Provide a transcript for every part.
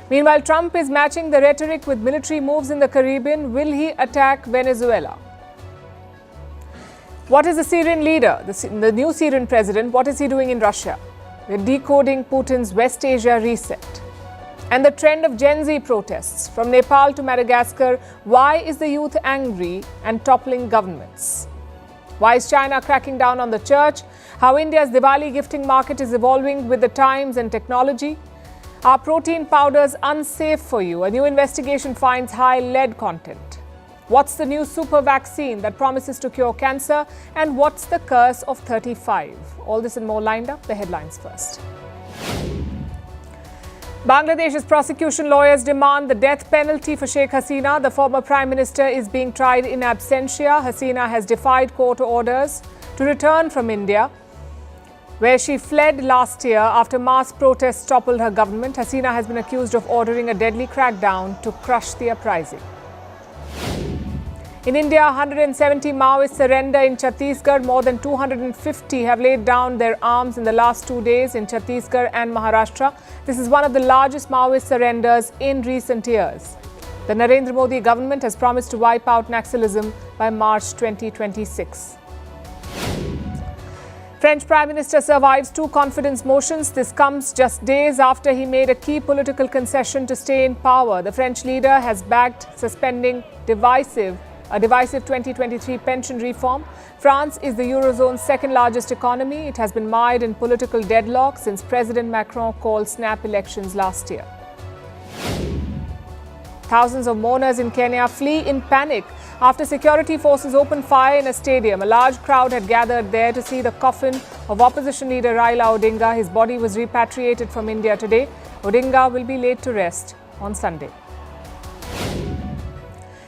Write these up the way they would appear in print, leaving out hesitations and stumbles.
Meanwhile, Trump is matching the rhetoric with military moves in the Caribbean. Will he attack Venezuela? What is the Syrian leader, the new Syrian president, what is he doing in Russia? We're decoding Putin's West Asia reset. And the trend of Gen Z protests from Nepal to Madagascar. Why is the youth angry and toppling governments? Why is China cracking down on the church? How India's Diwali gifting market is evolving with the times and technology. Are protein powders unsafe for you? A new investigation finds high lead content. What's the new super vaccine that promises to cure cancer? And what's the curse of 35? All this and more lined up. The headlines first. Bangladesh's prosecution lawyers demand the death penalty for Sheikh Hasina. The former Prime Minister is being tried in absentia. Hasina has defied court orders to return from India, where she fled last year after mass protests toppled her government. Hasina has been accused of ordering a deadly crackdown to crush the uprising. In India, 170 Maoists surrender in Chhattisgarh. More than 250 have laid down their arms in the last 2 days in Chhattisgarh and Maharashtra. This is one of the largest Maoist surrenders in recent years. The Narendra Modi government has promised to wipe out Naxalism by March 2026. French Prime Minister survives 2 confidence motions. This comes just days after he made a key political concession to stay in power. The French leader has backed suspending a divisive 2023 pension reform. France is the Eurozone's second largest economy. It has been mired in political deadlock since President Macron called snap elections last year. Thousands of mourners in Kenya flee in panic after security forces opened fire in a stadium. A large crowd had gathered there to see the coffin of opposition leader Raila Odinga. His body was repatriated from India today. Odinga will be laid to rest on Sunday.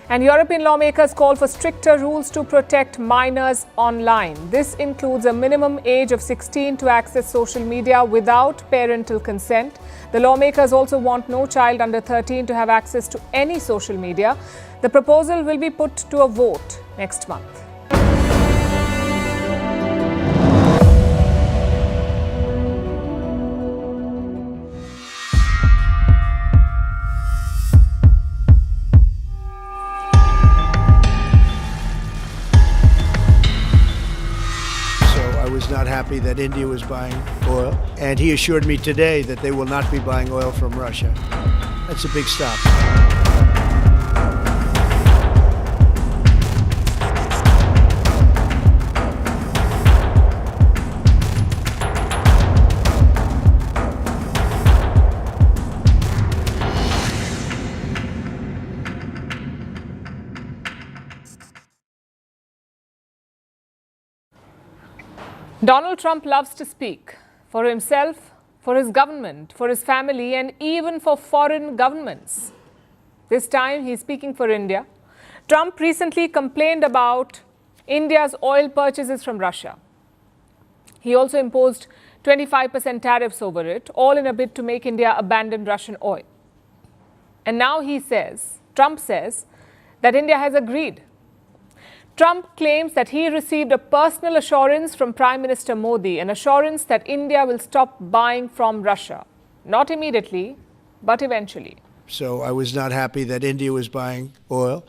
And European lawmakers call for stricter rules to protect minors online. This includes a minimum age of 16 to access social media without parental consent. The lawmakers also want no child under 13 to have access to any social media. The proposal will be put to a vote next month. Was not happy that India was buying oil, and he assured me today that they will not be buying oil from Russia. That's a big stop. Donald Trump loves to speak for himself, for his government, for his family, and even for foreign governments. This time, he's speaking for India. Trump recently complained about India's oil purchases from Russia. He also imposed 25% tariffs over it, all in a bid to make India abandon Russian oil. And now Trump says that India has agreed. Trump claims that he received a personal assurance from Prime Minister Modi, an assurance that India will stop buying from Russia. Not immediately, but eventually. So I was not happy that India was buying oil,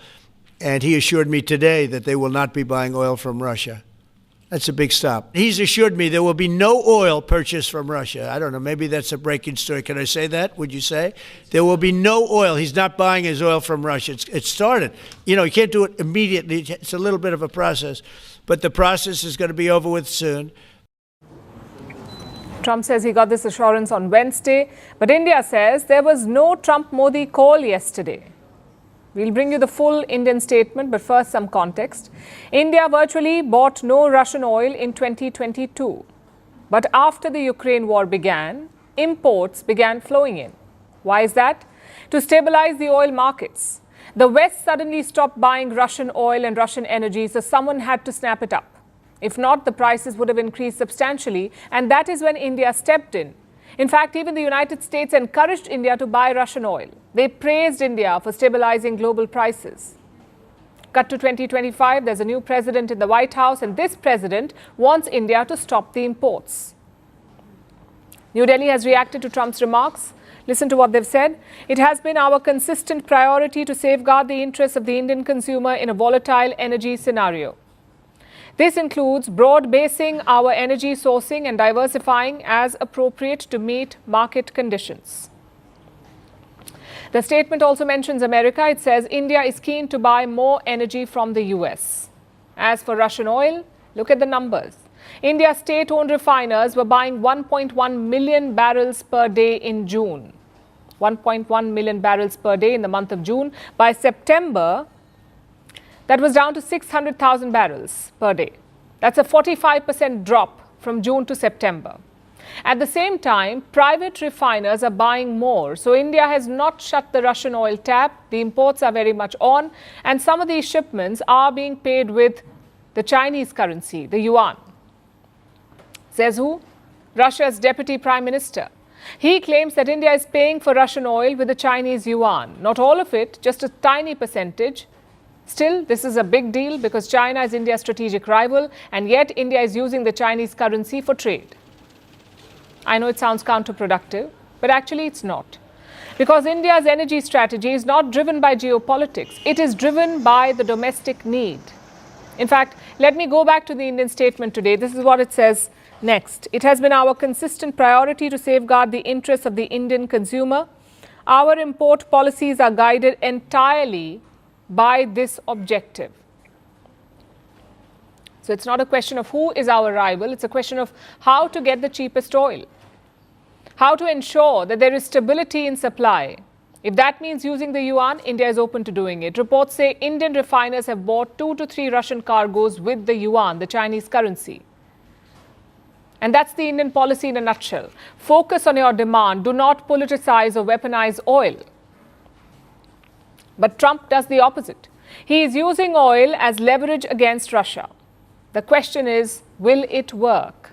and he assured me today that they will not be buying oil from Russia. That's a big stop. He's assured me there will be no oil purchased from Russia. I don't know, maybe that's a breaking story. Can I say that? Would you say? There will be no oil. He's not buying his oil from Russia. It started. You can't do it immediately. It's a little bit of a process. But the process is going to be over with soon. Trump says he got this assurance on Wednesday. But India says there was no Trump-Modi call yesterday. We'll bring you the full Indian statement, but first some context. India virtually bought no Russian oil in 2022. But after the Ukraine war began, imports began flowing in. Why is that? To stabilize the oil markets. The West suddenly stopped buying Russian oil and Russian energy, so someone had to snap it up. If not, the prices would have increased substantially, and that is when India stepped in. In fact, even the United States encouraged India to buy Russian oil. They praised India for stabilizing global prices. Cut to 2025, there's a new president in the White House, and this president wants India to stop the imports. New Delhi has reacted to Trump's remarks. Listen to what they've said. It has been our consistent priority to safeguard the interests of the Indian consumer in a volatile energy scenario. This includes broad-basing our energy sourcing and diversifying as appropriate to meet market conditions. The statement also mentions America. It says India is keen to buy more energy from the US. As for Russian oil, look at the numbers. India's state-owned refiners were buying 1.1 million barrels per day in June. 1.1 million barrels per day in the month of June. By September, that was down to 600,000 barrels per day. That's a 45% drop from June to September. At the same time, private refiners are buying more. So India has not shut the Russian oil tap. The imports are very much on. And some of these shipments are being paid with the Chinese currency, the yuan. Says who? Russia's Deputy Prime Minister. He claims that India is paying for Russian oil with the Chinese yuan. Not all of it, just a tiny percentage. Still, this is a big deal because China is India's strategic rival, and yet India is using the Chinese currency for trade. I know it sounds counterproductive, but actually it's not. Because India's energy strategy is not driven by geopolitics. It is driven by the domestic need. In fact, let me go back to the Indian statement today. This is what it says next. It has been our consistent priority to safeguard the interests of the Indian consumer. Our import policies are guided entirely by this objective. So it's not a question of who is our rival. It's a question of how to get the cheapest oil. How to ensure that there is stability in supply. If that means using the yuan, India is open to doing it. Reports say Indian refiners have bought 2 to 3 Russian cargoes with the yuan, the Chinese currency. And that's the Indian policy in a nutshell. Focus on your demand. Do not politicize or weaponize oil. But Trump does the opposite. He is using oil as leverage against Russia. The question is, will it work?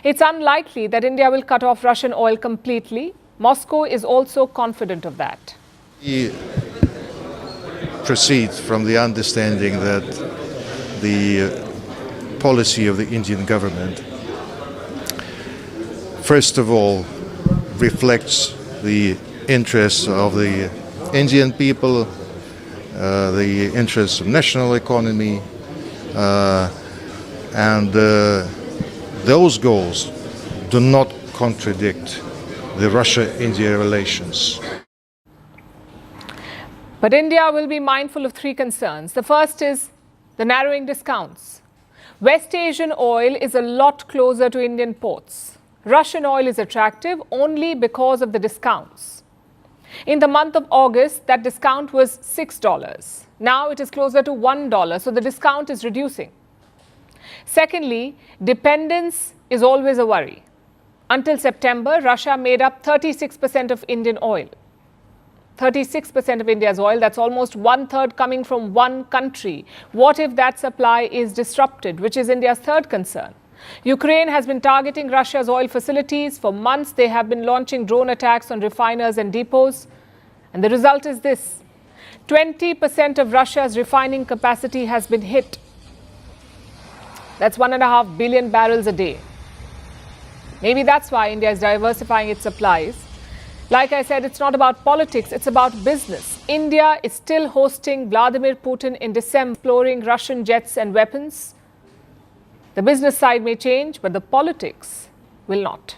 It's unlikely that India will cut off Russian oil completely. Moscow is also confident of that. He proceeds from the understanding that the policy of the Indian government, first of all, reflects the interests of the Indian people, the interests of national economy, and those goals do not contradict the Russia-India relations. But India will be mindful of 3 concerns. The first is the narrowing discounts. West Asian oil is a lot closer to Indian ports. Russian oil is attractive only because of the discounts. In the month of August, that discount was $6. Now it is closer to $1, so the discount is reducing. Secondly, dependence is always a worry. Until September, Russia made up 36% of Indian oil. 36% of India's oil, that's almost 1/3 coming from one country. What if that supply is disrupted, which is India's third concern? Ukraine has been targeting Russia's oil facilities. For months, they have been launching drone attacks on refiners and depots. And the result is this. 20% of Russia's refining capacity has been hit. That's 1.5 billion barrels a day. Maybe that's why India is diversifying its supplies. Like I said, it's not about politics, it's about business. India is still hosting Vladimir Putin in December, exploring Russian jets and weapons. The business side may change, but the politics will not.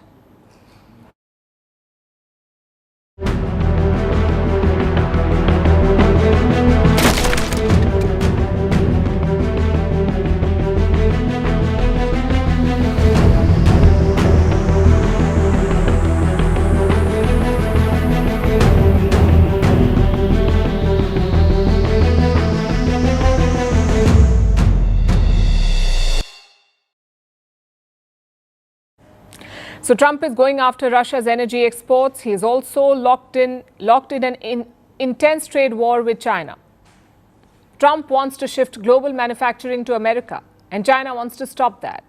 So Trump is going after Russia's energy exports. He is also locked in an intense trade war with China. Trump wants to shift global manufacturing to America, and China wants to stop that.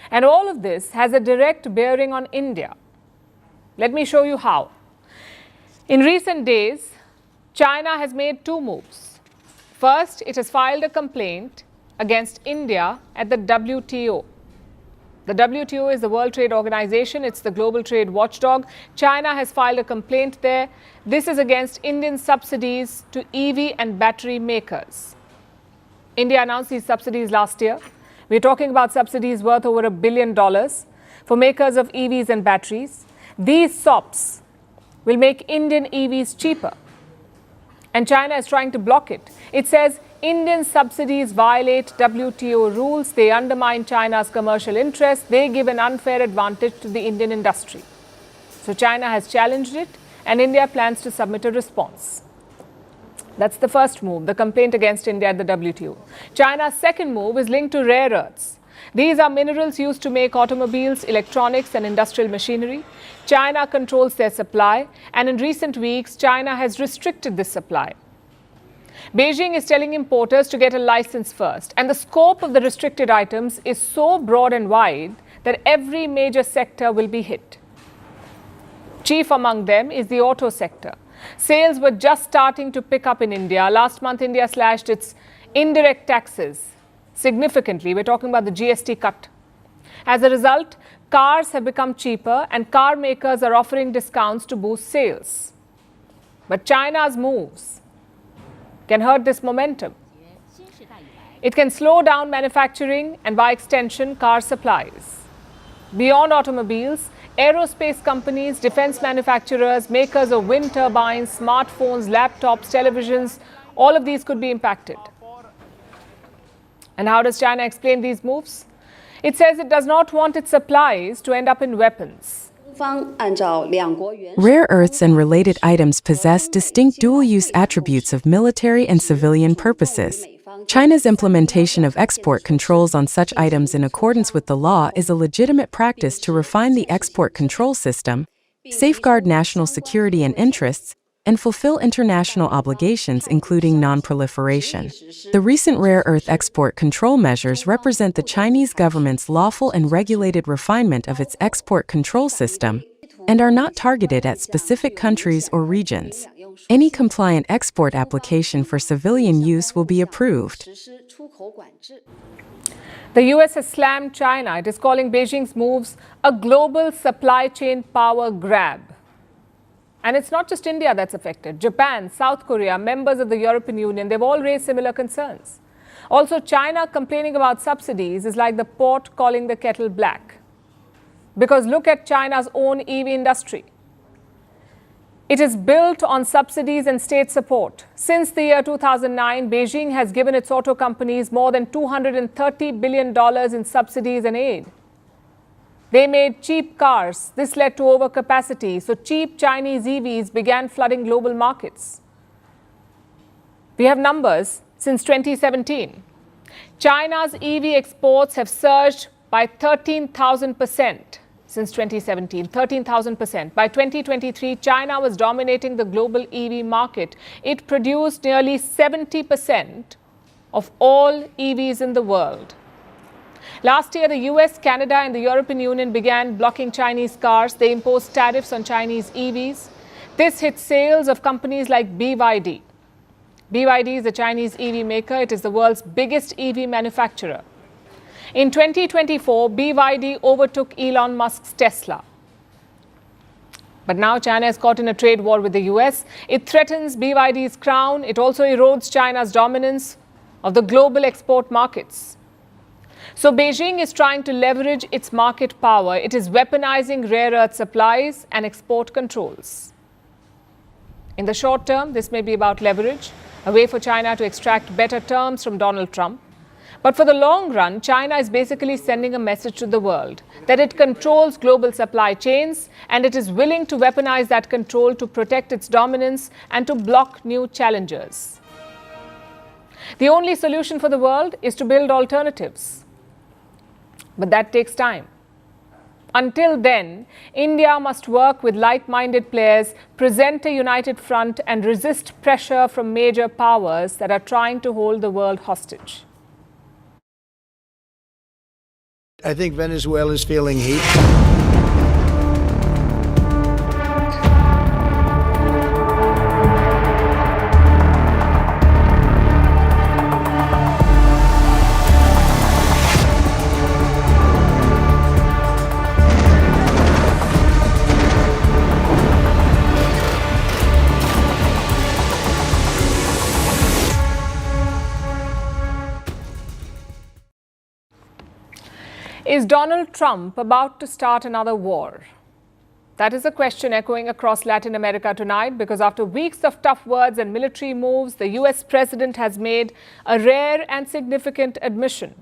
And all of this has a direct bearing on India. Let me show you how. In recent days, China has made 2 moves. First, it has filed a complaint against India at the WTO. The WTO is the World Trade Organization. It's the global trade watchdog. China has filed a complaint there. This is against Indian subsidies to EV and battery makers. India announced these subsidies last year. We're talking about subsidies worth over $1 billion for makers of EVs and batteries. These SOPs will make Indian EVs cheaper. And China is trying to block it. It says Indian subsidies violate WTO rules. They undermine China's commercial interests. They give an unfair advantage to the Indian industry. So China has challenged it, and India plans to submit a response. That's the first move, the complaint against India at the WTO. China's second move is linked to rare earths. These are minerals used to make automobiles, electronics, and industrial machinery. China controls their supply, and in recent weeks, China has restricted this supply. Beijing is telling importers to get a license first, and the scope of the restricted items is so broad and wide that every major sector will be hit. Chief among them is the auto sector. Sales were just starting to pick up in India. Last month, India slashed its indirect taxes significantly. We're talking about the GST cut. As a result, cars have become cheaper and car makers are offering discounts to boost sales. But China's moves can hurt this momentum. It can slow down manufacturing and, by extension, car supplies. Beyond automobiles, aerospace companies, defense manufacturers, makers of wind turbines, smartphones, laptops, televisions, all of these could be impacted. And how does China explain these moves? It says it does not want its supplies to end up in weapons. Rare earths and related items possess distinct dual-use attributes of military and civilian purposes. China's implementation of export controls on such items in accordance with the law is a legitimate practice to refine the export control system, safeguard national security and interests, and fulfill international obligations including non-proliferation. The recent rare earth export control measures represent the Chinese government's lawful and regulated refinement of its export control system and are not targeted at specific countries or regions. Any compliant export application for civilian use will be approved. The US has slammed China. It is calling Beijing's moves a global supply chain power grab. And it's not just India that's affected. Japan, South Korea, members of the European Union, they've all raised similar concerns. Also, China complaining about subsidies is like the pot calling the kettle black. Because look at China's own EV industry. It is built on subsidies and state support. Since the year 2009, Beijing has given its auto companies more than $230 billion in subsidies and aid. They made cheap cars. This led to overcapacity, so cheap Chinese EVs began flooding global markets. We have numbers since 2017. China's EV exports have surged by 13,000% since 2017, 13,000%. By 2023, China was dominating the global EV market. It produced nearly 70% of all EVs in the world. Last year, the US, Canada, and the European Union began blocking Chinese cars. They imposed tariffs on Chinese EVs. This hit sales of companies like BYD. BYD is a Chinese EV maker. It is the world's biggest EV manufacturer. In 2024, BYD overtook Elon Musk's Tesla. But now China is caught in a trade war with the US. It threatens BYD's crown. It also erodes China's dominance of the global export markets. So Beijing is trying to leverage its market power. It is weaponizing rare earth supplies and export controls. In the short term, this may be about leverage, a way for China to extract better terms from Donald Trump. But for the long run, China is basically sending a message to the world that it controls global supply chains and it is willing to weaponize that control to protect its dominance and to block new challengers. The only solution for the world is to build alternatives. But that takes time. Until then, India must work with like-minded players, present a united front, and resist pressure from major powers that are trying to hold the world hostage. I think Venezuela is feeling heat. Is Donald Trump about to start another war? That is a question echoing across Latin America tonight, because after weeks of tough words and military moves, the US president has made a rare and significant admission.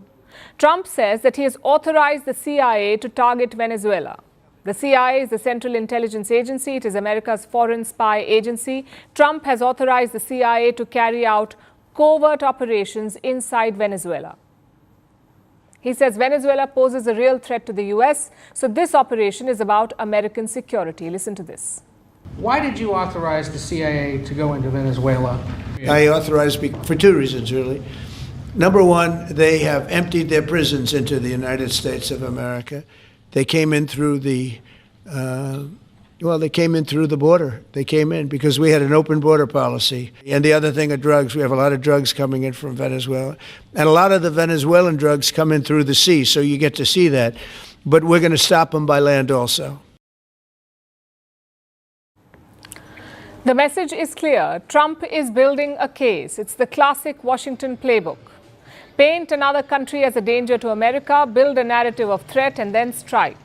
Trump says that he has authorized the CIA to target Venezuela. The CIA is the Central Intelligence Agency. It is America's foreign spy agency. Trump has authorized the CIA to carry out covert operations inside Venezuela. He says Venezuela poses a real threat to the US, so this operation is about American security. Listen to this. Why did you authorize the CIA to go into Venezuela? I authorized for two reasons, really. Number one, they have emptied their prisons into the United States of America. They came in through the, they came in through the border. They came in because we had an open border policy. And the other thing are drugs. We have a lot of drugs coming in from Venezuela. And a lot of the Venezuelan drugs come in through the sea, so you get to see that. But we're going to stop them by land also. The message is clear. Trump is building a case. It's the classic Washington playbook. Paint another country as a danger to America, build a narrative of threat, and then strike.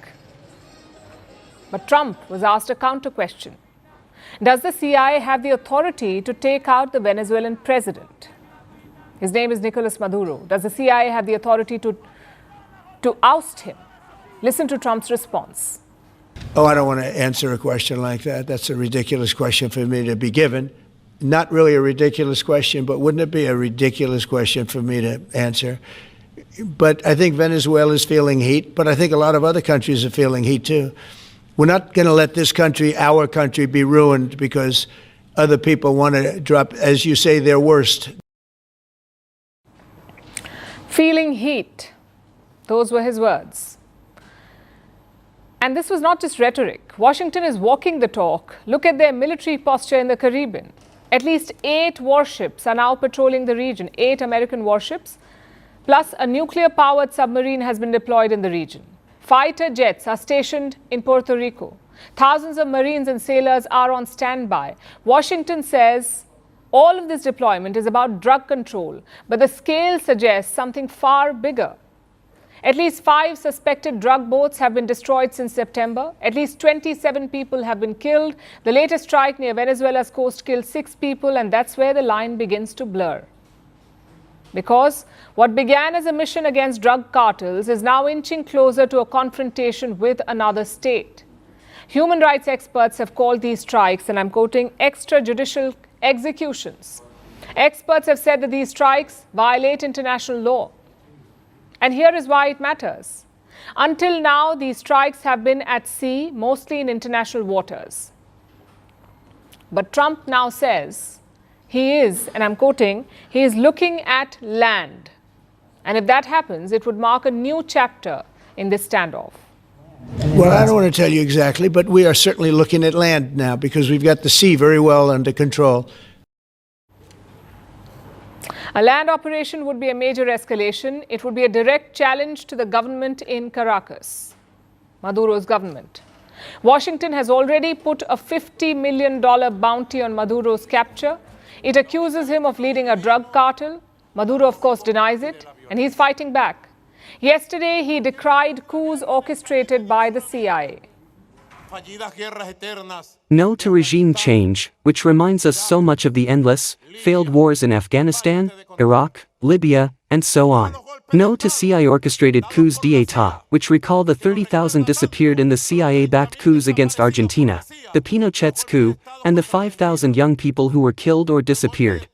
But Trump was asked a counter question. Does the CIA have the authority to take out the Venezuelan president? His name is Nicolas Maduro. Does the CIA have the authority to oust him? Listen to Trump's response. Oh, I don't want to answer a question like that. That's a ridiculous question for me to be given. Not really a ridiculous question, but wouldn't it be a ridiculous question for me to answer? But I think Venezuela is feeling heat, but I think a lot of other countries are feeling heat too. We're not going to let this country, our country, be ruined because other people want to drop, as you say, their worst. Feeling heat. Those were his words. And this was not just rhetoric. Washington is walking the talk. Look at their military posture in the Caribbean. At least 8 warships are now patrolling the region, 8 American warships, plus a nuclear-powered submarine has been deployed in the region. Fighter jets are stationed in Puerto Rico. Thousands of Marines and sailors are on standby. Washington says all of this deployment is about drug control, but the scale suggests something far bigger. At least 5 suspected drug boats have been destroyed since September. At least 27 people have been killed. The latest strike near Venezuela's coast killed 6 people, and that's where the line begins to blur. Because what began as a mission against drug cartels is now inching closer to a confrontation with another state. Human rights experts have called these strikes, and I'm quoting, extrajudicial executions. Experts have said that these strikes violate international law. And here is why it matters. Until now, these strikes have been at sea, mostly in international waters. But Trump now says he is, and I'm quoting, he is looking at land. And if that happens, it would mark a new chapter in this standoff. Well, I don't want to tell you exactly, but we are certainly looking at land now because we've got the sea very well under control. A land operation would be a major escalation. It would be a direct challenge to the government in Caracas, Maduro's government. Washington has already put a $50 million bounty on Maduro's capture. It accuses him of leading a drug cartel. Maduro, of course, denies it, and he's fighting back. Yesterday, he decried coups orchestrated by the CIA. No to regime change, which reminds us so much of the endless, failed wars in Afghanistan, Iraq, Libya, and so on. No to CIA-orchestrated coups d'état, which recall the 30,000 disappeared in the CIA-backed coups against Argentina, the Pinochet's coup, and the 5,000 young people who were killed or disappeared.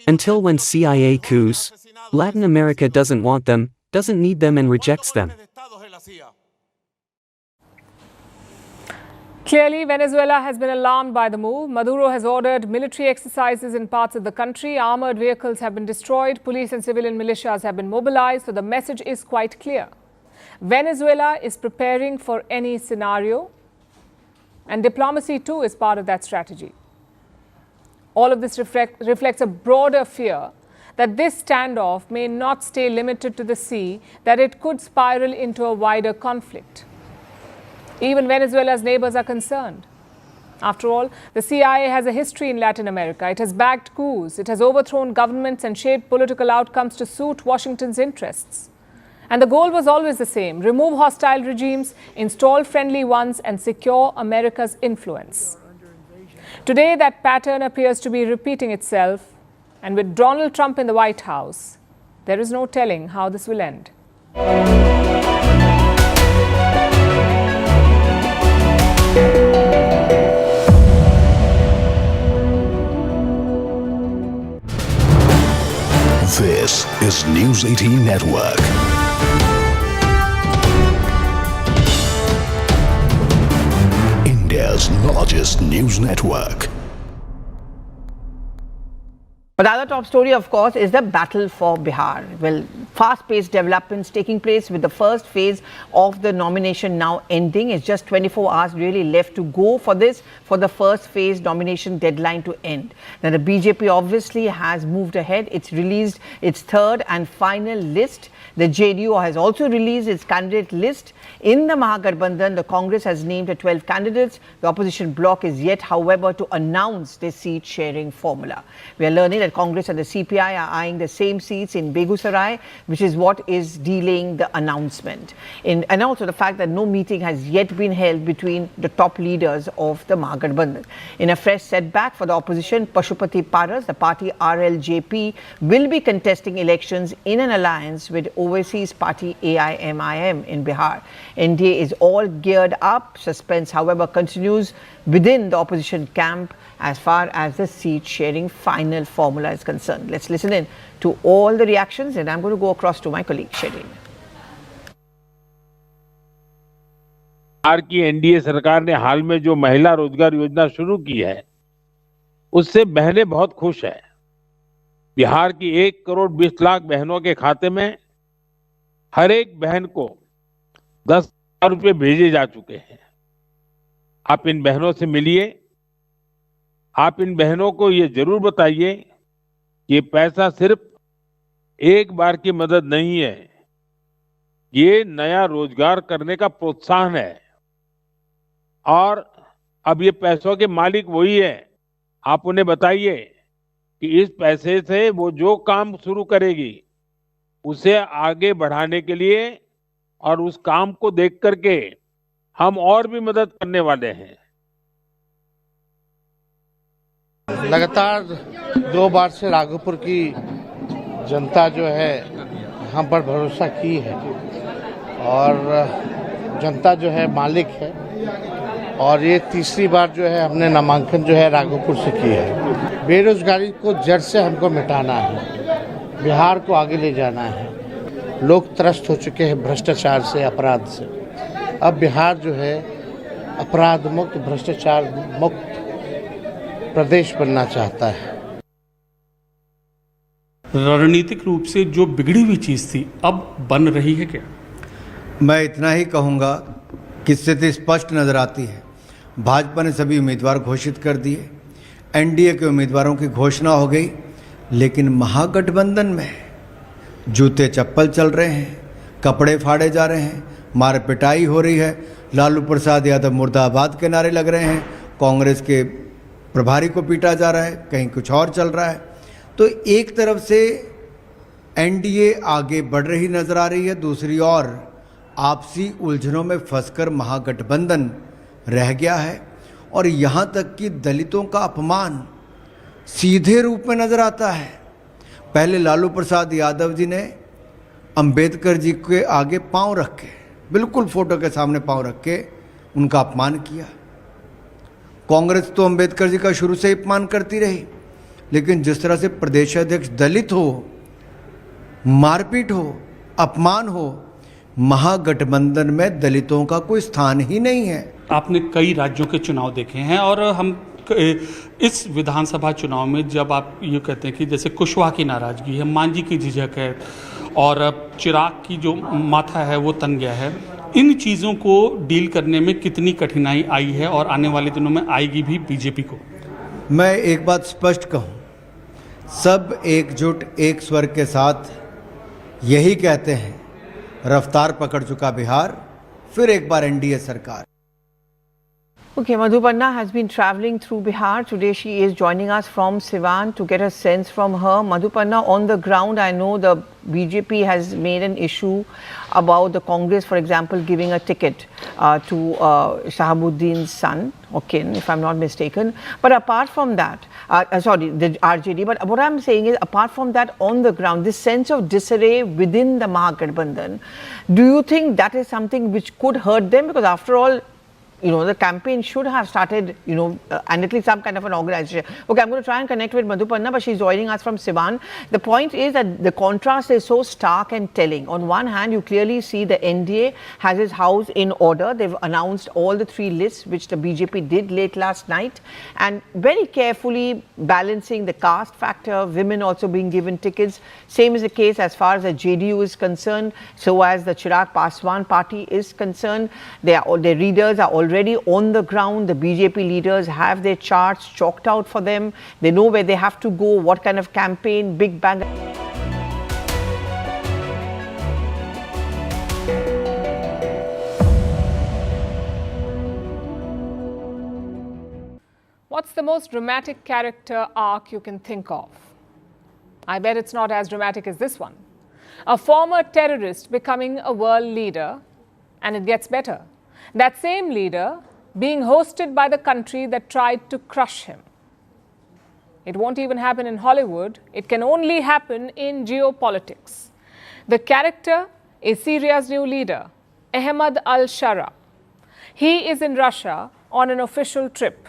Until when CIA coups, Latin America doesn't want them, doesn't need them, and rejects them. Clearly, Venezuela has been alarmed by the move. Maduro has ordered military exercises in parts of the country. Armored vehicles have been destroyed. Police and civilian militias have been mobilized. So the message is quite clear. Venezuela is preparing for any scenario. And diplomacy, too, is part of that strategy. All of this reflects a broader fear that this standoff may not stay limited to the sea, that it could spiral into a wider conflict. Even Venezuela's neighbors are concerned. After all, the CIA has a history in Latin America. It has backed coups. It has overthrown governments and shaped political outcomes to suit Washington's interests. And the goal was always the same: remove hostile regimes, install friendly ones, and secure America's influence. Today, that pattern appears to be repeating itself. And with Donald Trump in the White House, there is no telling how this will end. This is News 18 Network. India's largest news network. But the other top story, of course, is the battle for Bihar. Well, fast-paced developments taking place with the first phase of the nomination now ending. It's just 24 hours really left to go for the first phase nomination deadline to end. Now, the BJP obviously has moved ahead. It's released its third and final list. The JDU has also released its candidate list. In the Mahagathbandhan, the Congress has named 12 candidates. The opposition bloc is yet, however, to announce their seat-sharing formula. We are learning that Congress and the CPI are eyeing the same seats in Begusarai, which is what is delaying the announcement. And also the fact that no meeting has yet been held between the top leaders of the Mahagathbandhan. In a fresh setback for the opposition, Pashupati Paras, the party RLJP, will be contesting elections in an alliance with overseas party AIMIM in Bihar. NDA is all geared up. Suspense, however, continues within the opposition camp as far as the seat-sharing final formula is concerned. Let's listen in to all the reactions, and I'm going to go across to my colleague, Shireen. Bihar की NDA सरकार ने हाल में जो महिला रोजगार योजना शुरू की है, उससे बहनें बहुत खुश हैं। बिहार की 1 करोड़ 20 लाख बहनों के खाते में हर एक बहन को 10,000 रुपए भेजे जा चुके हैं। आप इन बहनों से मिलिए, आप इन बहनों को ये जरूर बताइए कि ये पैसा सिर्फ एक बार की मदद नहीं है, ये नया रोजगार करने का प्रोत्साहन है। और अब ये पैसों के मालिक वही है। आप उन्हें बताइए कि इस पैसे से वो जो काम शुरू करेगी उसे आगे बढ़ाने के लिए और उस काम को देख करके हम और भी मदद करने वाले हैं। लगातार 2 बार से राघोपुर की जनता जो है हम पर भरोसा की है और जनता जो है मालिक है, और ये तीसरी बार जो है हमने नामांकन जो है राघोपुर से की है। बेरोजगारी को जड़ से हमको मिटाना है, बिहार को आगे ले जाना है। लोग त्रस्त हो चुके हैं भ्रष्टाचार से, अपराध से। अब बिहार जो है अपराध मुक्त, भ्रष्टाचार मुक्त प्रदेश बनना चाहता है। रणनीतिक रूप से जो बिगड़ी हुई चीज थी अब बन रही है क्या? मैं इतना ही कहूँगा कि स्थिति स्पष्ट नजर आती है। भाजपा ने सभी उम्मीदवार घोषित कर दिए, एनडीए के उम्मीदवारों की घोषणा हो गई, लेकिन महागठबंधन में जूते चप्पल चल रहे हैं, कपड़े फाड़े जा रहे हैं, मार पिटाई हो रही है। लालू प्रसाद यादव मुर्दाबाद के नारे लग रहे हैं, कांग्रेस के प्रभारी को पीटा जा रहा है, कहीं कुछ और चल रहा है। तो एक तरफ से एनडीए आगे बढ़ रही नजर आ रही है, दूसरी ओर आपसी उलझनों में फंसकर महागठबंधन रह गया है। और यहाँ तक कि दलितों का अपमान सीधे रूप में नजर आता है। पहले लालू प्रसाद यादव जी ने अंबेडकर जी के आगे पांव रख के, बिल्कुल फोटो के सामने पांव रख के उनका अपमान किया। कांग्रेस तो अंबेडकर जी का शुरू से ही अपमान करती रही, लेकिन जिस तरह से प्रदेश अध्यक्ष दलित हो, मारपीट हो, अपमान हो, महागठबंधन में दलितों का कोई स्थान ही नहीं है। आपने कई राज्यों के चुनाव देखे हैं और हम इस विधानसभा चुनाव में जब आप ये कहते हैं कि जैसे कुशवाहा की नाराजगी है, मांझी की झिझक है और चिराग की जो माथा है वो तन गया है, इन चीज़ों को डील करने में कितनी कठिनाई आई है और आने वाले दिनों में आएगी भी बीजेपी को? मैं एक बात स्पष्ट कहूँ, सब एकजुट एक स्वर के साथ यही कहते हैं, रफ्तार पकड़ चुका बिहार, फिर एक बार एनडीए सरकार। Okay, Madhupanna has been travelling through Bihar. Today she is joining us from Siwan to get a sense from her. Madhupanna, on the ground, I know the BJP has made an issue about the Congress, for example, giving a ticket to Shahabuddin's son, or kin, if I'm not mistaken. But apart from that, sorry, the RJD, but what I'm saying is, apart from that, on the ground, this sense of disarray within the Mahagathbandhan, do you think that is something which could hurt them? Because after all, you know, the campaign should have started, you know, and at least some kind of an organization. Okay, I'm going to try and connect with Madhupanna, but she's joining us from Siwan. The point is that the contrast is so stark and telling. On one hand, you clearly see the NDA has its house in order. They've announced all the 3 lists, which the BJP did late last night, and very carefully balancing the caste factor, women also being given tickets. Same is the case as far as the JDU is concerned, so as the Chirag Paswan party is concerned. Their readers are already on the ground. The BJP leaders have their charts chalked out for them. They know where they have to go, what kind of campaign, big bang. What's the most dramatic character arc you can think of? I bet it's not as dramatic as this one. A former terrorist becoming a world leader, and it gets better. That same leader being hosted by the country that tried to crush him. It won't even happen in Hollywood. It can only happen in geopolitics. The character is Syria's new leader, Ahmad al-Shara. He is in Russia on an official trip.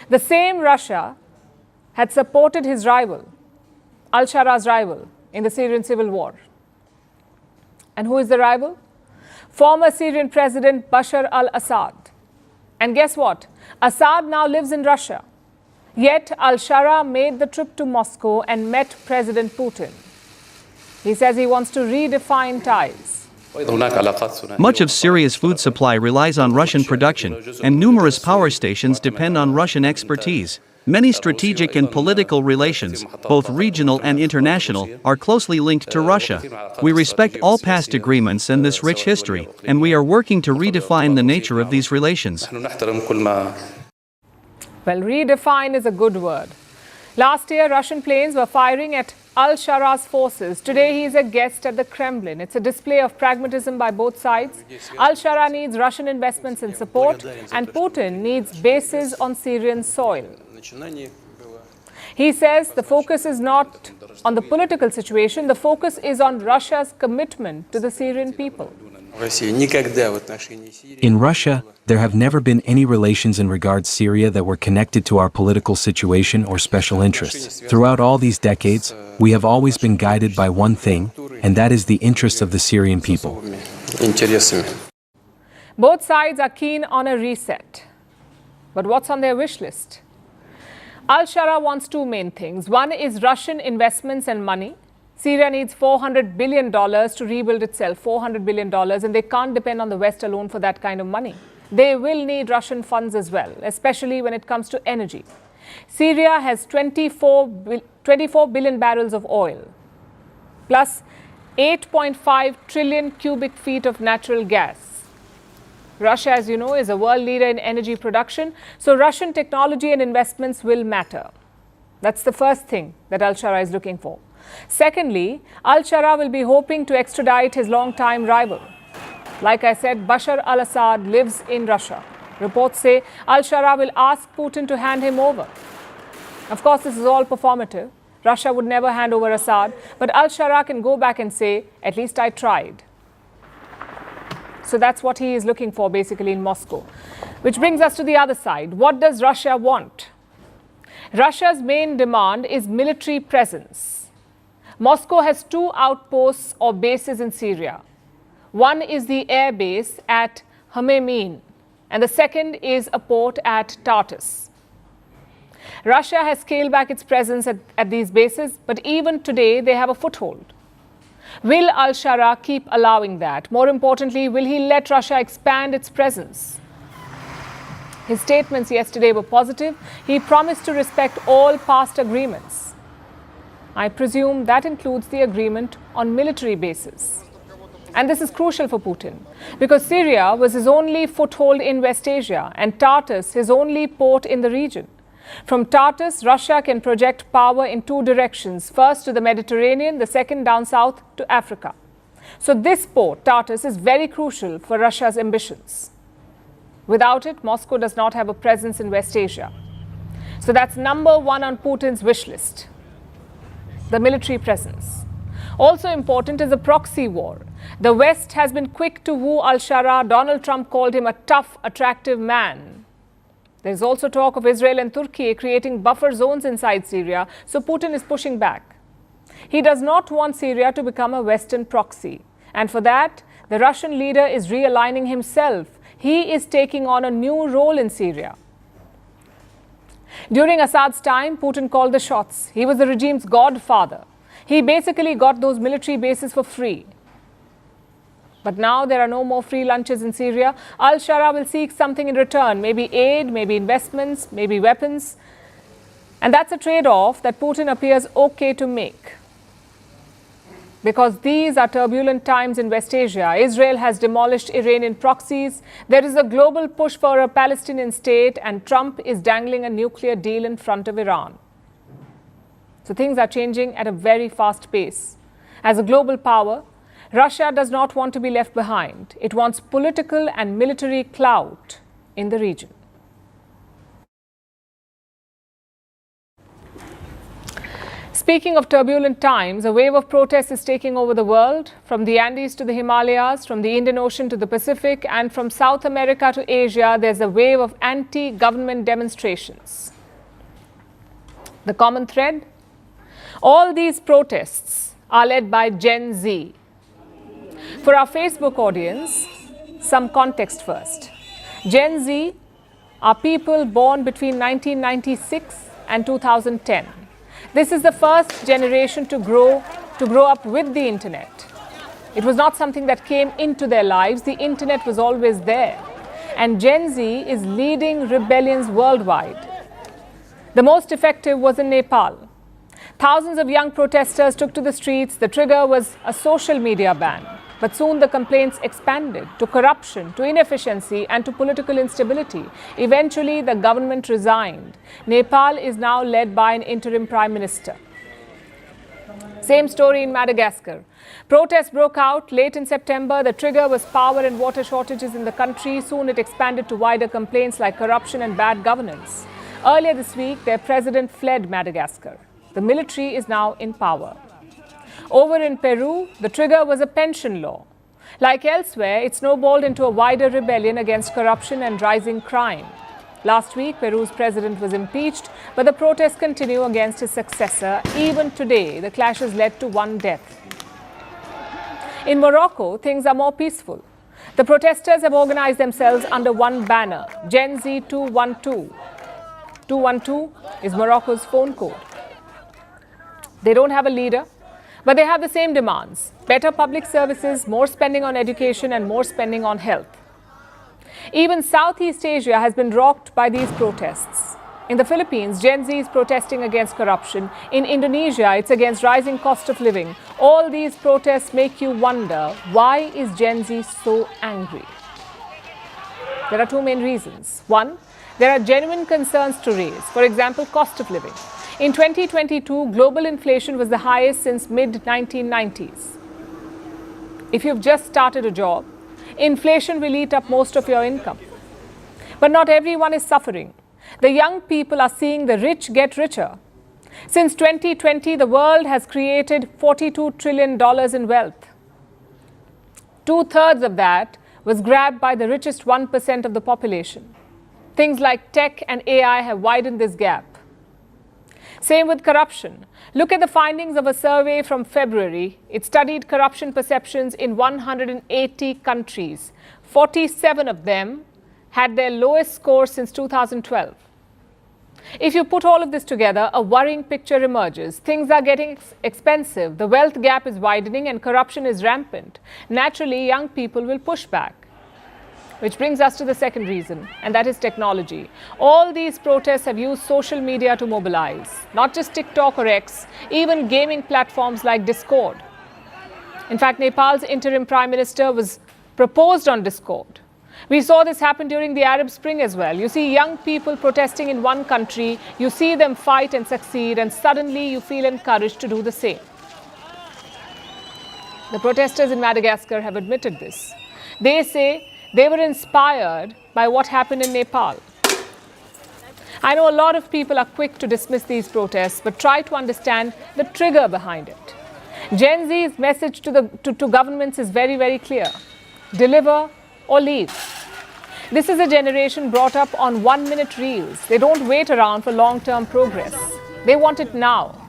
The same Russia had supported his rival, al-Shara's rival, in the Syrian civil war. And who is the rival? Former Syrian President Bashar al-Assad. And guess what? Assad now lives in Russia. Yet al-Shara made the trip to Moscow and met President Putin. He says he wants to redefine ties. Much of Syria's food supply relies on Russian production, and numerous power stations depend on Russian expertise. Many strategic and political relations, both regional and international, are closely linked to Russia. We respect all past agreements and this rich history, and we are working to redefine the nature of these relations. Well, redefine is a good word. Last year, Russian planes were firing at al-Shara's forces. Today, he is a guest at the Kremlin. It's a display of pragmatism by both sides. Al-Shara needs Russian investments and support, and Putin needs bases on Syrian soil. He says the focus is not on the political situation, the focus is on Russia's commitment to the Syrian people. In Russia, there have never been any relations in regards Syria that were connected to our political situation or special interests. Throughout all these decades, we have always been guided by one thing, and that is the interests of the Syrian people. Both sides are keen on a reset. But what's on their wish list? Al-Shara wants 2 main things. One is Russian investments and money. Syria needs $400 billion to rebuild itself, $400 billion, and they can't depend on the West alone for that kind of money. They will need Russian funds as well, especially when it comes to energy. Syria has 24 billion barrels of oil, plus 8.5 trillion cubic feet of natural gas. Russia, as you know, is a world leader in energy production, so Russian technology and investments will matter. That's the first thing that al-Shara is looking for. Secondly, al-Shara will be hoping to extradite his longtime rival. Like I said, Bashar al-Assad lives in Russia. Reports say al-Shara will ask Putin to hand him over. Of course, this is all performative. Russia would never hand over Assad, but al-Shara can go back and say, at least I tried. So that's what he is looking for basically in Moscow. Which brings us to the other side. What does Russia want? Russia's main demand is military presence. Moscow has 2 outposts or bases in Syria. One is the air base at Hameimim, and the second is a port at Tartus. Russia has scaled back its presence at these bases, but even today they have a foothold. Will al-Shara keep allowing that? More importantly, will he let Russia expand its presence? His statements yesterday were positive. He promised to respect all past agreements. I presume that includes the agreement on military bases. And this is crucial for Putin because Syria was his only foothold in West Asia and Tartus his only port in the region. From Tartus, Russia can project power in two directions, first to the Mediterranean, the second down south to Africa. So this port, Tartus, is very crucial for Russia's ambitions. Without it, Moscow does not have a presence in West Asia. So that's number one on Putin's wish list, the military presence. Also important is the proxy war. The West has been quick to woo al-Shara. Donald Trump called him a tough, attractive man. There's also talk of Israel and Turkey creating buffer zones inside Syria, so Putin is pushing back. He does not want Syria to become a Western proxy. And for that, the Russian leader is realigning himself. He is taking on a new role in Syria. During Assad's time, Putin called the shots. He was the regime's godfather. He basically got those military bases for free. But now there are no more free lunches in Syria. Al-Shara will seek something in return, maybe aid, maybe investments, maybe weapons. And that's a trade-off that Putin appears okay to make. Because these are turbulent times in West Asia. Israel has demolished Iranian proxies. There is a global push for a Palestinian state, and Trump is dangling a nuclear deal in front of Iran. So things are changing at a very fast pace. As a global power, Russia does not want to be left behind. It wants political and military clout in the region. Speaking of turbulent times, a wave of protests is taking over the world, from the Andes to the Himalayas, from the Indian Ocean to the Pacific, and from South America to Asia. There's a wave of anti-government demonstrations. The common thread? All these protests are led by Gen Z. For our Facebook audience, some context first. Gen Z are people born between 1996 and 2010. This is the first generation to grow up with the internet. It was not something that came into their lives. The internet was always there. And Gen Z is leading rebellions worldwide. The most effective was in Nepal. Thousands of young protesters took to the streets. The trigger was a social media ban. But soon the complaints expanded to corruption, to inefficiency, and to political instability. Eventually, the government resigned. Nepal is now led by an interim prime minister. Same story in Madagascar. Protests broke out late in September. The trigger was power and water shortages in the country. Soon it expanded to wider complaints like corruption and bad governance. Earlier this week, their president fled Madagascar. The military is now in power. Over in Peru, the trigger was a pension law. Like elsewhere, it snowballed into a wider rebellion against corruption and rising crime. Last week, Peru's president was impeached, but the protests continue against his successor. Even today, the clashes led to one death. In Morocco, things are more peaceful. The protesters have organized themselves under one banner, Gen Z 212. 212 is Morocco's phone code. They don't have a leader, but they have the same demands: better public services, more spending on education, and more spending on health. Even Southeast Asia has been rocked by these protests. In the Philippines, Gen Z is protesting against corruption. In Indonesia, it's against rising cost of living. All these protests make you wonder, why is Gen Z so angry? There are two main reasons. One, there are genuine concerns to raise. For example, cost of living. In 2022, global inflation was the highest since mid-1990s. If you've just started a job, inflation will eat up most of your income. But not everyone is suffering. The young people are seeing the rich get richer. Since 2020, the world has created $42 trillion in wealth. 2/3 of that was grabbed by the richest 1% of the population. Things like tech and AI have widened this gap. Same with corruption. Look at the findings of a survey from February. It studied corruption perceptions in 180 countries. 47 of them had their lowest score since 2012. If you put all of this together, a worrying picture emerges. Things are getting expensive, the wealth gap is widening, and corruption is rampant. Naturally, young people will push back. Which brings us to the second reason, and that is technology. All these protests have used social media to mobilize, not just TikTok or X, even gaming platforms like Discord. In fact, Nepal's interim prime minister was proposed on Discord. We saw this happen during the Arab Spring as well. You see young people protesting in one country, you see them fight and succeed, and suddenly you feel encouraged to do the same. The protesters in Madagascar have admitted this. They say they were inspired by what happened in Nepal. I know a lot of people are quick to dismiss these protests, but try to understand the trigger behind it. Gen Z's message to governments is very, very clear. Deliver or leave. This is a generation brought up on 1-minute reels. They don't wait around for long-term progress. They want it now.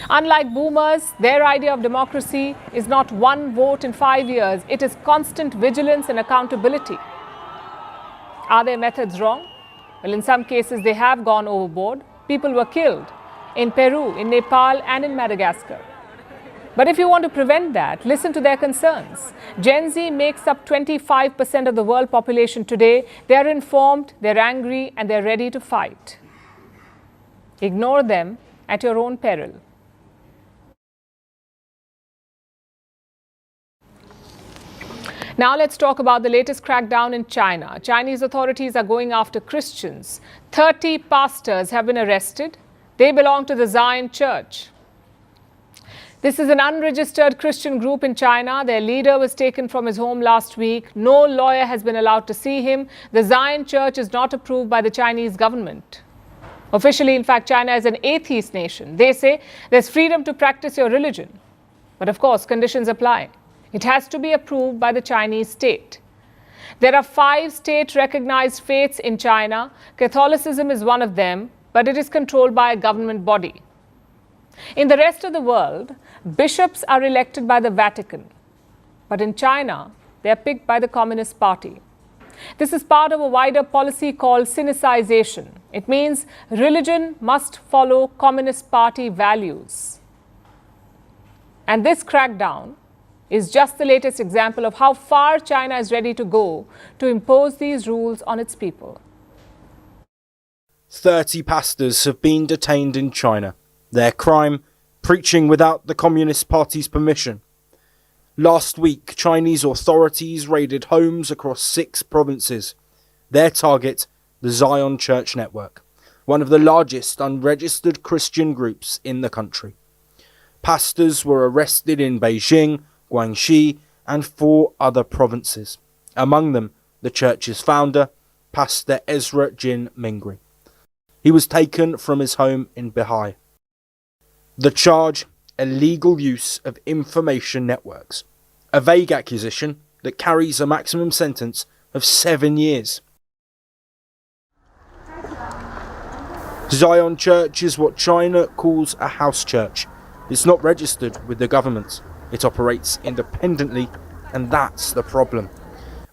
Unlike boomers, their idea of democracy is not one vote in 5 years. It is constant vigilance and accountability. Are their methods wrong? Well, in some cases, they have gone overboard. People were killed in Peru, in Nepal, and in Madagascar. But if you want to prevent that, listen to their concerns. Gen Z makes up 25% of the world population today. They are informed, they're angry, and they're ready to fight. Ignore them at your own peril. Now let's talk about the latest crackdown in China. Chinese authorities are going after Christians. 30 pastors have been arrested. They belong to the Zion Church. This is an unregistered Christian group in China. Their leader was taken from his home last week. No lawyer has been allowed to see him. The Zion Church is not approved by the Chinese government. Officially, in fact, China is an atheist nation. They say there's freedom to practice your religion. But of course, conditions apply. It has to be approved by the Chinese state. There are 5 state-recognized faiths in China. Catholicism is one of them, but it is controlled by a government body. In the rest of the world, bishops are elected by the Vatican. But in China, they are picked by the Communist Party. This is part of a wider policy called Sinicization. It means religion must follow Communist Party values. And this crackdown is just the latest example of how far China is ready to go to impose these rules on its people. 30 pastors have been detained in China. Their crime, preaching without the Communist Party's permission. Last week, Chinese authorities raided homes across 6 provinces. Their target, the Zion Church Network, one of the largest unregistered Christian groups in the country. Pastors were arrested in Beijing, Guangxi, and 4 other provinces. Among them, the church's founder, Pastor Ezra Jin Mingri. He was taken from his home in Bihar. The charge, illegal use of information networks, a vague accusation that carries a maximum sentence of 7 years. Zion Church is what China calls a house church. It's not registered with the government. It operates independently, and that's the problem.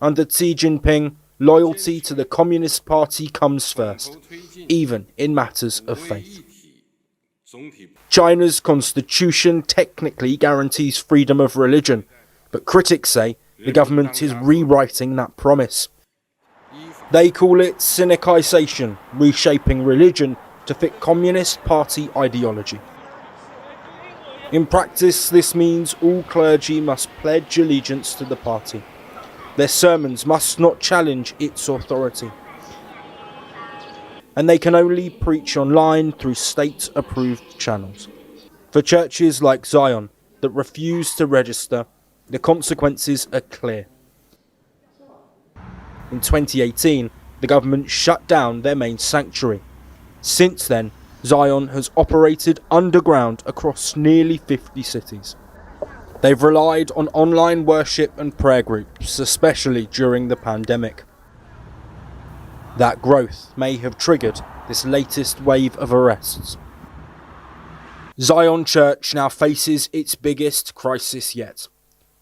Under Xi Jinping, loyalty to the Communist Party comes first, even in matters of faith. China's constitution technically guarantees freedom of religion, but critics say the government is rewriting that promise. They call it Sinicization, reshaping religion to fit Communist Party ideology. In practice, this means all clergy must pledge allegiance to the party. Their sermons must not challenge its authority. And they can only preach online through state-approved channels. For churches like Zion that refuse to register, the consequences are clear. In 2018, the government shut down their main sanctuary. Since then, Zion has operated underground across nearly 50 cities. They've relied on online worship and prayer groups, especially during the pandemic. That growth may have triggered this latest wave of arrests. Zion Church now faces its biggest crisis yet.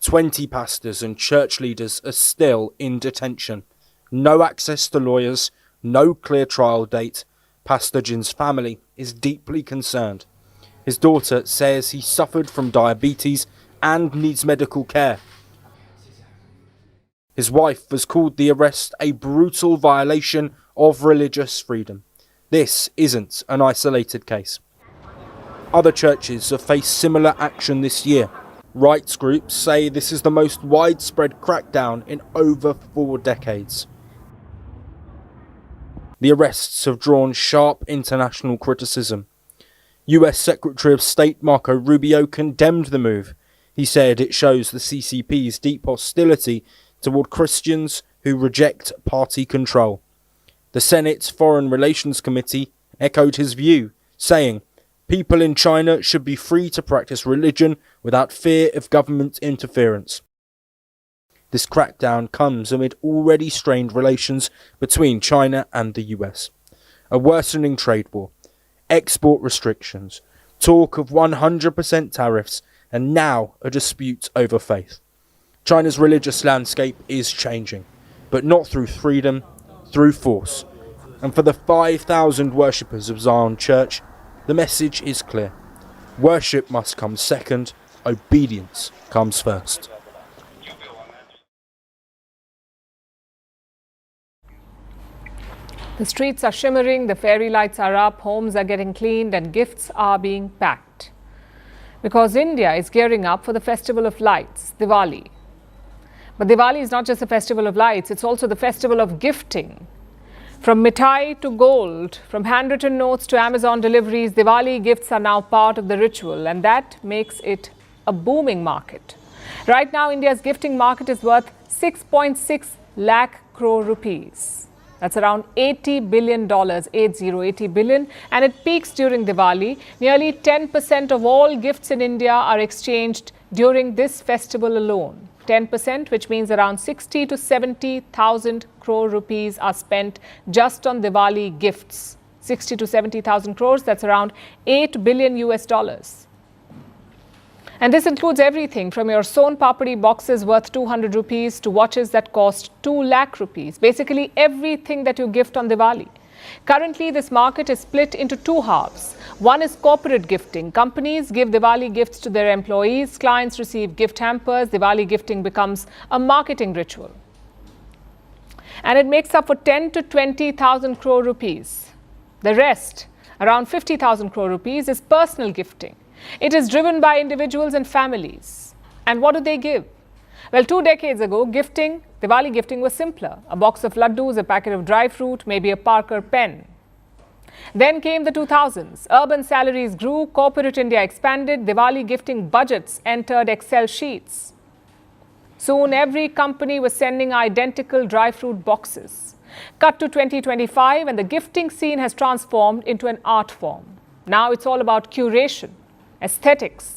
20 pastors and church leaders are still in detention. No access to lawyers, no clear trial date. Pastor Jin's family is deeply concerned. His daughter says he suffered from diabetes and needs medical care. His wife has called the arrest a brutal violation of religious freedom. This isn't an isolated case. Other churches have faced similar action this year. Rights groups say this is the most widespread crackdown in over 4 decades. The arrests have drawn sharp international criticism. US Secretary of State Marco Rubio condemned the move. He said it shows the CCP's deep hostility toward Christians who reject party control. The Senate's Foreign Relations Committee echoed his view, saying, "People in China should be free to practice religion without fear of government interference." This crackdown comes amid already strained relations between China and the US. A worsening trade war, export restrictions, talk of 100% tariffs, and now a dispute over faith. China's religious landscape is changing, but not through freedom, through force. And for the 5,000 worshippers of Zion Church, the message is clear. Worship must come second, obedience comes first. The streets are shimmering, the fairy lights are up, homes are getting cleaned and gifts are being packed. Because India is gearing up for the festival of lights, Diwali. But Diwali is not just a festival of lights, it's also the festival of gifting. From mithai to gold, from handwritten notes to Amazon deliveries, Diwali gifts are now part of the ritual, and that makes it a booming market. Right now, India's gifting market is worth 6.6 lakh crore rupees. That's around $80 billion, 80 billion, and it peaks during Diwali. Nearly 10% of all gifts in India are exchanged during this festival alone. 10%, which means around 60 to 70,000 crore rupees are spent just on Diwali gifts. 60 to 70,000 crores, that's around $8 billion US. And this includes everything from your Son Papadi boxes worth 200 rupees to watches that cost 2 lakh rupees. Basically everything that you gift on Diwali. Currently, this market is split into two halves. One is corporate gifting. Companies give Diwali gifts to their employees. Clients receive gift hampers. Diwali gifting becomes a marketing ritual. And it makes up for 10 to 20,000 crore rupees. The rest, around 50,000 crore rupees, is personal gifting. It is driven by individuals and families. And what do they give? Well, 2 decades ago, Diwali gifting was simpler. A box of laddus, a packet of dry fruit, maybe a Parker pen. Then came the 2000s. Urban salaries grew, corporate India expanded, Diwali gifting budgets entered Excel sheets. Soon, every company was sending identical dry fruit boxes. Cut to 2025, and the gifting scene has transformed into an art form. Now it's all about curation, aesthetics.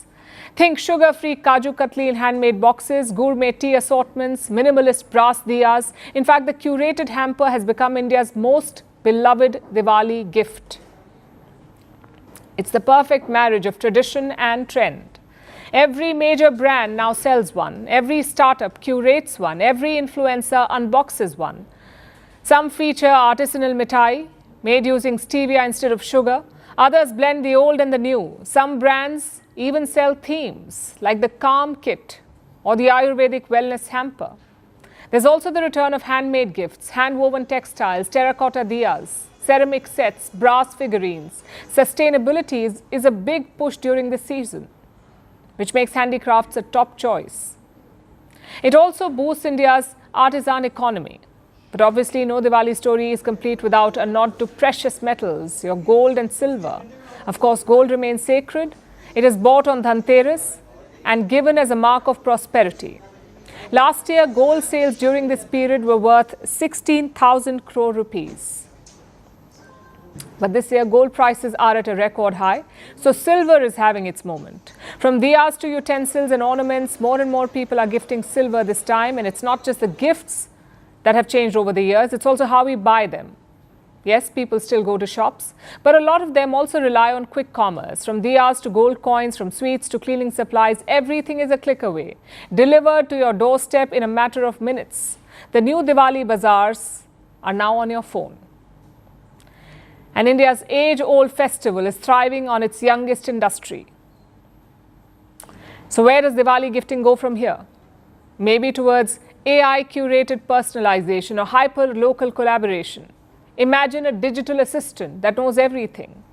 Think sugar-free Kaju Katli in handmade boxes, gourmet tea assortments, minimalist brass diyas. In fact, the curated hamper has become India's most beloved Diwali gift. It's the perfect marriage of tradition and trend. Every major brand now sells one. Every startup curates one. Every influencer unboxes one. Some feature artisanal mithai made using stevia instead of sugar. Others blend the old and the new. Some brands even sell themes like the Calm Kit or the Ayurvedic Wellness Hamper. There's also the return of handmade gifts, hand-woven textiles, terracotta diyas, ceramic sets, brass figurines. Sustainability is a big push during this season, which makes handicrafts a top choice. It also boosts India's artisan economy. But obviously, no Diwali story is complete without a nod to precious metals, your gold and silver. Of course, gold remains sacred. It is bought on Dhanteras and given as a mark of prosperity. Last year, gold sales during this period were worth 16,000 crore rupees. But this year, gold prices are at a record high, so silver is having its moment. From diyas to utensils and ornaments, more and more people are gifting silver this time, and it's not just the gifts that have changed over the years, it's also how we buy them. Yes, people still go to shops, but a lot of them also rely on quick commerce. From diyas to gold coins, from sweets to cleaning supplies, everything is a click away, delivered to your doorstep in a matter of minutes. The new Diwali bazaars are now on your phone. And India's age-old festival is thriving on its youngest industry. So where does Diwali gifting go from here? Maybe towards AI-curated personalization or hyper-local collaboration. Imagine a digital assistant that knows everything.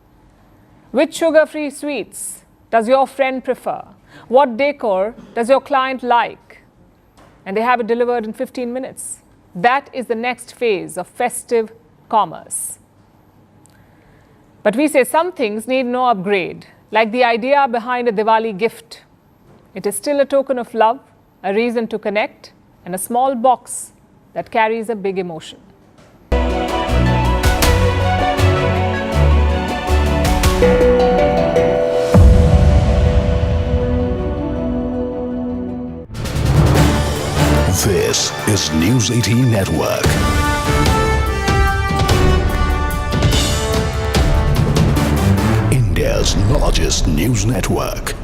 Which sugar-free sweets does your friend prefer? What decor does your client like? And they have it delivered in 15 minutes. That is the next phase of festive commerce. But we say some things need no upgrade, like the idea behind a Diwali gift. It is still a token of love, a reason to connect, and a small box that carries a big emotion. This is News 18 Network. India's largest news network.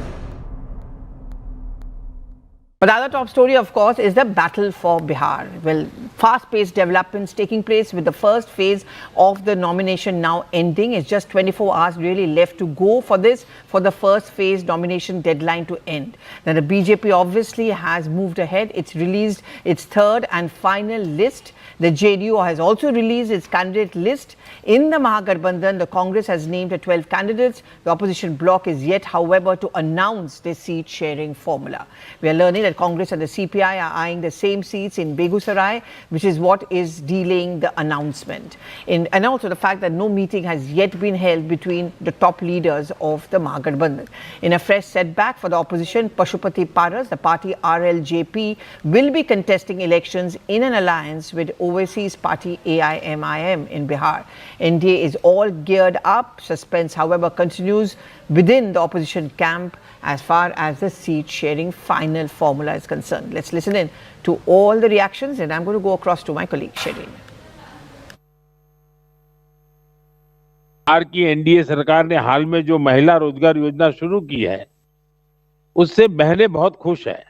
But the other top story, of course, is the battle for Bihar. Well, fast-paced developments taking place with the first phase of the nomination now ending. It's just 24 hours really left to go for the first phase nomination deadline to end. Now, the BJP obviously has moved ahead. It's released its third and final list. The JDU has also released its candidate list. In the Mahagathbandhan, the Congress has named 12 candidates. The opposition bloc is yet, however, to announce their seat-sharing formula. We are learning that Congress and the CPI are eyeing the same seats in Begusarai, which is what is delaying the announcement. And also the fact that no meeting has yet been held between the top leaders of the Mahagathbandhan. In a fresh setback for the opposition, Pashupati Paras, the party RLJP, will be contesting elections in an alliance with overseas party AIMIM in Bihar. NDA is all geared up. Suspense, however, continues within the opposition camp as far as the seat-sharing final formula is concerned. Let's listen in to all the reactions, and I'm going to go across to my colleague, Shireen. Bihar की NDA सरकार ने हाल में जो महिला रोजगार योजना शुरू की है, उससे बहनें बहुत खुश हैं।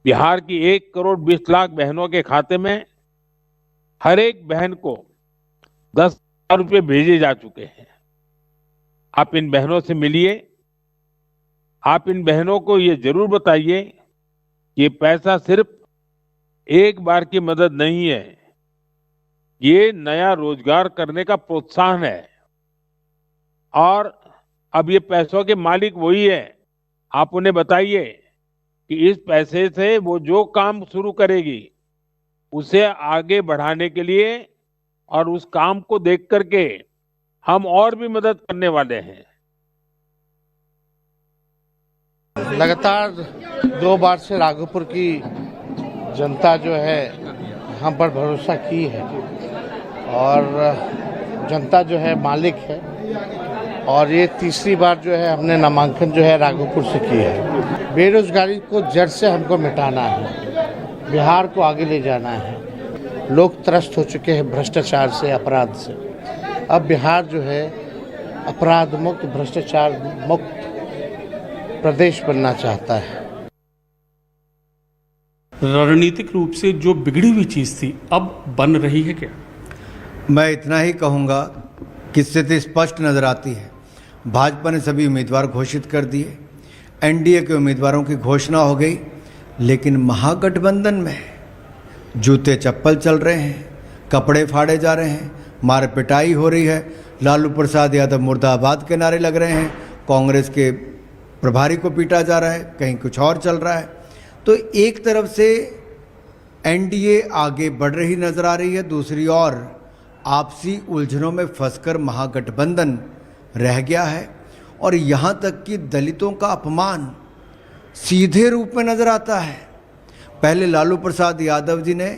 बिहार की 1 करोड़ 20 लाख बहनों के खाते में हर एक बहन को 10,000 रुपए भेजे जा चुके हैं। आप इन बहनों से मिलिए, आप इन बहनों को ये जरूर बताइए कि ये पैसा सिर्फ एक बार की मदद नहीं है, ये नया रोजगार करने का प्रोत्साहन है और अब ये पैसों के मालिक वही है। आप उन्हें बताइए कि इस पैसे से वो जो काम शुरू करेगी उसे आगे बढ़ाने के लिए और उस काम को देख करके हम और भी मदद करने वाले हैं। लगातार 2 बार से राघोपुर की जनता जो है हम पर भरोसा की है और जनता जो है मालिक है और ये तीसरी बार जो है हमने नामांकन जो है राघोपुर से की है। बेरोजगारी को जड़ से हमको मिटाना है, बिहार को आगे ले जाना है। लोग त्रस्त हो चुके हैं भ्रष्टाचार से, अपराध से। अब बिहार जो है अपराध मुक्त, भ्रष्टाचार मुक्त प्रदेश बनना चाहता है। रणनीतिक रूप से जो बिगड़ी हुई चीज थी अब बन रही है क्या? मैं इतना ही कहूँगा कि स्थिति स्पष्ट नजर आती है। भाजपा ने सभी उम्मीदवार घोषित कर दिए, एनडीए के उम्मीदवारों की घोषणा हो गई, लेकिन महागठबंधन में जूते चप्पल चल रहे हैं, कपड़े फाड़े जा रहे हैं, मार पिटाई हो रही है। लालू प्रसाद यादव मुर्दाबाद के नारे लग रहे हैं, कांग्रेस के प्रभारी को पीटा जा रहा है, कहीं कुछ और चल रहा है। तो एक तरफ से एनडीए आगे बढ़ रही नजर आ रही है, दूसरी ओर आपसी उलझनों में फंसकर महागठबंधन रह गया है और यहाँ तक कि दलितों का अपमान सीधे रूप में नजर आता है। पहले लालू प्रसाद यादव जी ने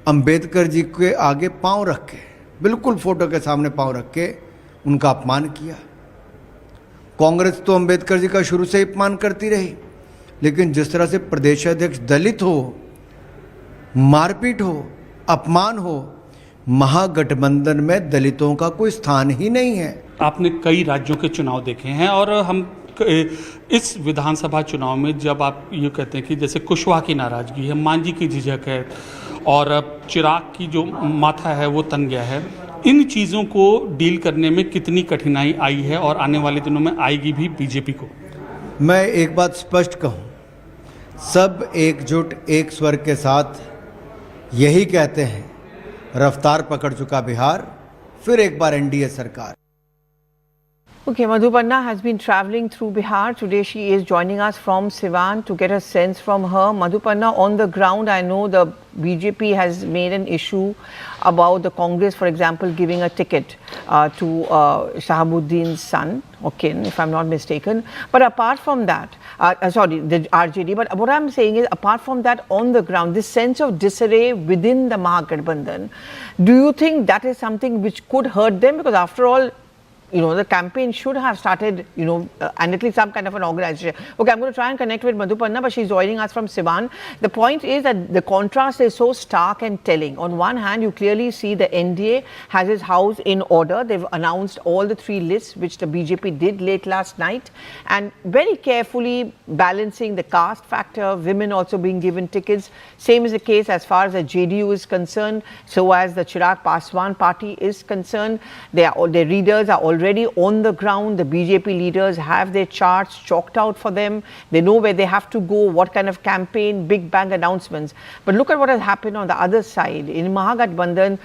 अंबेडकर जी के आगे पांव रख के, बिल्कुल फोटो के सामने पांव रख के उनका अपमान किया। कांग्रेस तो अंबेडकर जी का शुरू से अपमान करती रही, लेकिन जिस तरह से प्रदेश अध्यक्ष दलित हो, मारपीट हो, अपमान हो, महागठबंधन में दलितों का कोई स्थान ही नहीं है। आपने कई राज्यों के चुनाव देखे हैं और हम इस विधानसभा चुनाव में जब आप ये कहते हैं कि जैसे कुशवाहा की नाराजगी है, मांझी की झिझक है और चिराग की जो माथा है वो तन गया है, इन चीज़ों को डील करने में कितनी कठिनाई आई है और आने वाले दिनों में आएगी भी बीजेपी को? मैं एक बात स्पष्ट कहूँ, सब एकजुट एक स्वर के साथ यही कहते हैं, रफ्तार पकड़ चुका बिहार, फिर एक बार एनडीए सरकार। Okay, Madhupanna has been travelling through Bihar. Today she is joining us from Siwan to get a sense from her. Madhupanna, on the ground, I know the BJP has made an issue about the Congress, for example, giving a ticket to Shahabuddin's son, or kin, if I'm not mistaken. But apart from that, sorry, the RJD, but what I'm saying is, apart from that, on the ground, this sense of disarray within the Mahagathbandhan, do you think that is something which could hurt them? Because after all, you know, the campaign should have started, you know, and at least some kind of an organization. Okay, I'm going to try and connect with Madhupanna, but she's joining us from Siwan. The point is that the contrast is so stark and telling. On one hand, you clearly see the NDA has its house in order. They've announced all the 3 lists, which the BJP did late last night, and very carefully balancing the caste factor, women also being given tickets. Same is the case as far as the JDU is concerned, so as the Chirag Paswan party is concerned. Their readers are already on the ground. The BJP leaders have their charts chalked out for them. They know where they have to go, what kind of campaign, big bang announcements. But look at what has happened on the other side. In Mahagathbandhan,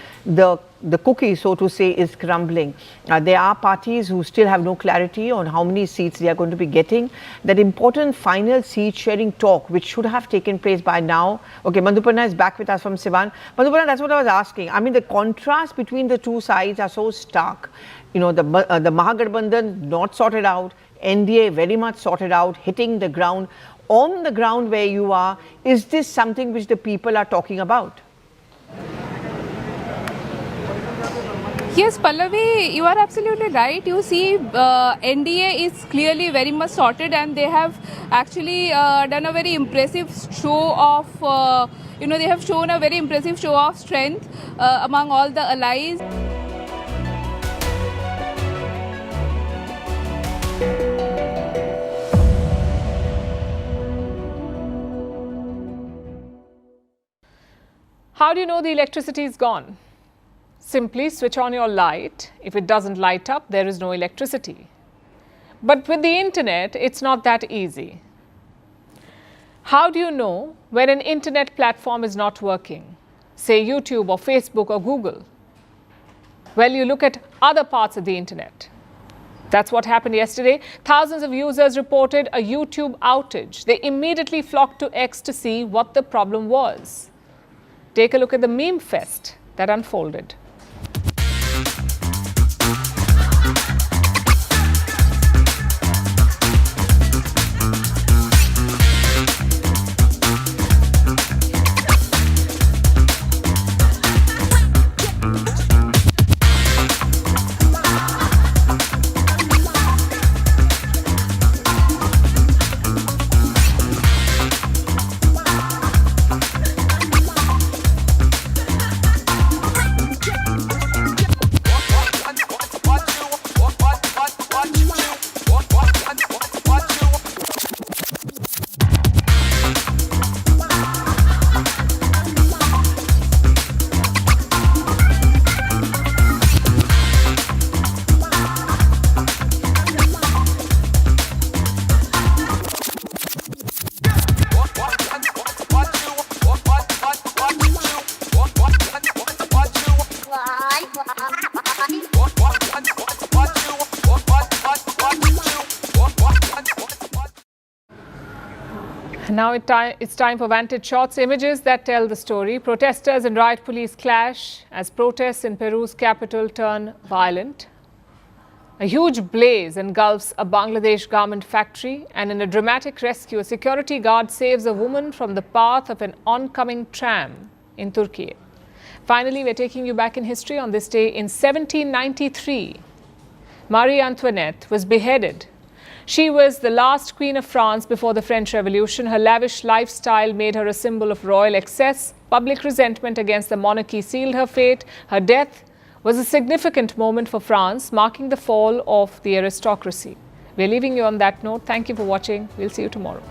the cookie, so to say, is crumbling. There are parties who still have no clarity on how many seats they are going to be getting. That important final seat sharing talk, which should have taken place by now. Okay, Madhupanna is back with us from Siwan. Madhupanna, that's what I was asking. I mean, the contrast between the two sides are so stark. You know, the Mahagathbandhan not sorted out, NDA very much sorted out, hitting the ground. On the ground where you are, is this something which the people are talking about? Yes, Pallavi, you are absolutely right. You see, NDA is clearly very much sorted, and they have actually done a very impressive show of, they have shown a very impressive show of strength among all the allies. How do you know the electricity is gone? Simply switch on your light. If it doesn't light up, there is no electricity. But with the internet, it's not that easy. How do you know when an internet platform is not working? Say YouTube or Facebook or Google. Well, you look at other parts of the internet. That's what happened yesterday. Thousands of users reported a YouTube outage. They immediately flocked to X to see what the problem was. Take a look at the meme fest that unfolded. Now it's time for Vantage Shots, images that tell the story. Protesters and riot police clash as protests in Peru's capital turn violent. A huge blaze engulfs a Bangladesh garment factory, and in a dramatic rescue, a security guard saves a woman from the path of an oncoming tram in Turkey. Finally, we're taking you back in history. On this day in 1793, Marie Antoinette was beheaded. She was the last queen of France before the French Revolution. Her lavish lifestyle made her a symbol of royal excess. Public resentment against the monarchy sealed her fate. Her death was a significant moment for France, marking the fall of the aristocracy. We're leaving you on that note. Thank you for watching. We'll see you tomorrow.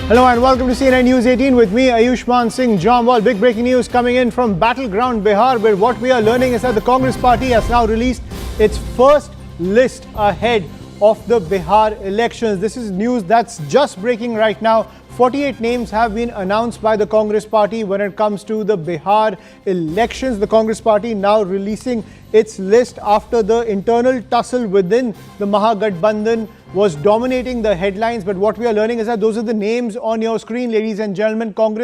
Hello and welcome to CNN News 18 with me, Ayushman Singh Jamwal. Big breaking news coming in from battleground Bihar, where what we are learning is that the Congress party has now released its first list ahead of the Bihar elections. This is news that's just breaking right now. 48 names have been announced by the Congress party when it comes to the Bihar elections. The Congress party now releasing its list after the internal tussle within the Mahagathbandhan was dominating the headlines. But what we are learning is that those are the names on your screen, ladies and gentlemen. Congress